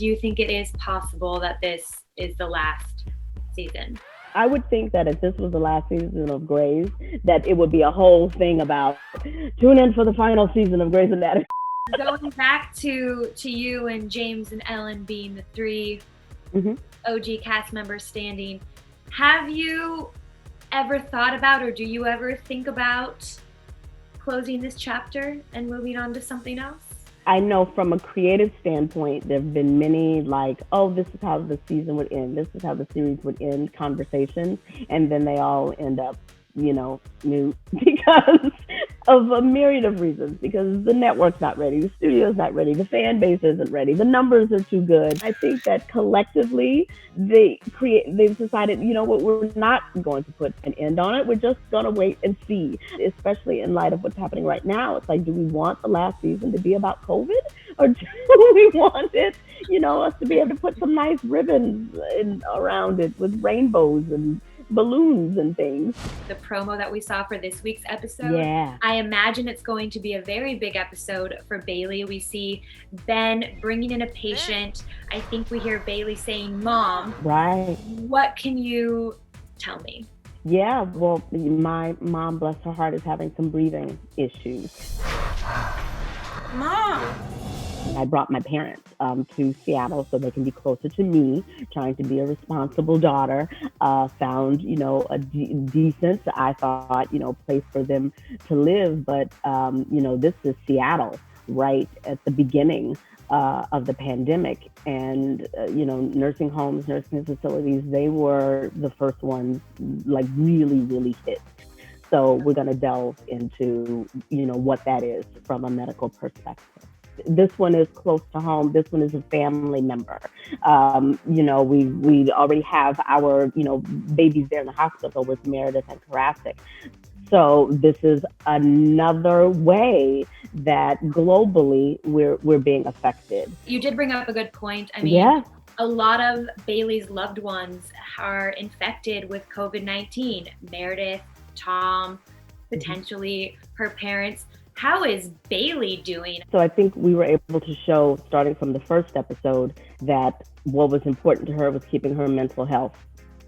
do you think it is possible that this is the last season? I would think that if this was the last season of Grey's, that it would be a whole thing about tune in for the final season of Grey's Anatomy. Going back to you and James and Ellen being the 3 OG cast members standing, have you ever thought about, or do you ever think about closing this chapter and moving on to something else? I know from a creative standpoint, there have been many like, oh, this is how the season would end. This is how the series would end conversations. And then they all end up, mute because of a myriad of reasons, because the network's not ready, the studio's not ready, the fan base isn't ready, the numbers are too good. I think that collectively they've decided, what, we're not going to put an end on it. We're just going to wait and see, especially in light of what's happening right now. It's like, do we want the last season to be about COVID, or do we want it, us to be able to put some nice ribbons around it with rainbows and balloons and things. The promo that we saw for this week's episode, yeah, I imagine it's going to be a very big episode for Bailey. We see Ben bringing in a patient. I think we hear Bailey saying, "Mom." Right. What can you tell me? Yeah, well, my mom, bless her heart, is having some breathing issues. Mom! I brought my parents to Seattle so they can be closer to me, trying to be a responsible daughter. Found, a decent, I thought, place for them to live. But, this is Seattle, right at the beginning of the pandemic. And, nursing homes, nursing facilities, they were the first ones, like, really, really hit. So we're going to delve into, what that is from a medical perspective. This one is close to home. This one is a family member. We already have our, babies there in the hospital with Meredith and Krause. So this is another way that globally we're being affected. You did bring up a good point. I mean, yeah. A lot of Bailey's loved ones are infected with COVID-19. Meredith, Tom, potentially her parents. How is Bailey doing? So I think we were able to show, starting from the first episode, that what was important to her was keeping her mental health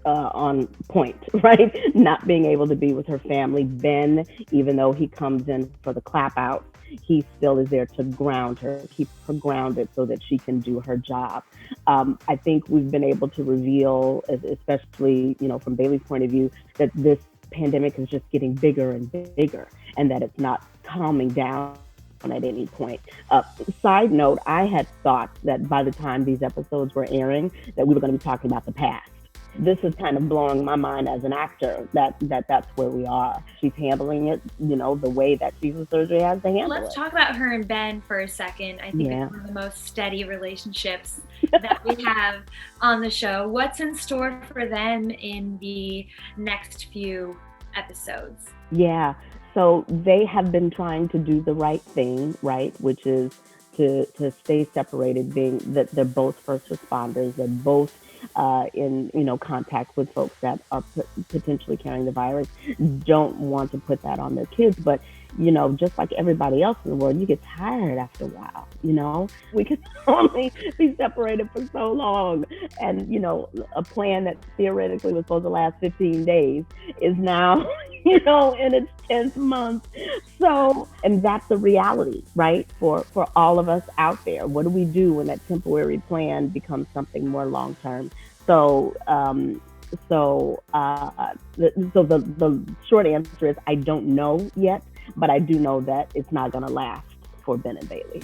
on point, right? Not being able to be with her family. Ben, even though he comes in for the clap out, he still is there to ground her, keep her grounded so that she can do her job. I think we've been able to reveal, especially, from Bailey's point of view, that this pandemic is just getting bigger and bigger, and that it's not calming down at any point. Side note, I had thought that by the time these episodes were airing, that we were going to be talking about the past. This is kind of blowing my mind as an actor, that's where we are. She's handling it, the way that Caesar surgery has to handle it. Let's talk about her and Ben for a second. I think it's one of the most steady relationships that we have on the show. What's in store for them in the next few episodes? Yeah, so they have been trying to do the right thing, right, which is to stay separated, being that they're both first responders, they're both in contact with folks that are potentially carrying the virus. Don't want to put that on their kids, but just like everybody else in the world, you get tired after a while. We can only be separated for so long, and a plan that theoretically was supposed to last 15 days is now in its 10th month. So, and that's the reality, right? For all of us out there. What do we do when that temporary plan becomes something more long term? So the short answer is I don't know yet, but I do know that it's not going to last for Ben and Bailey.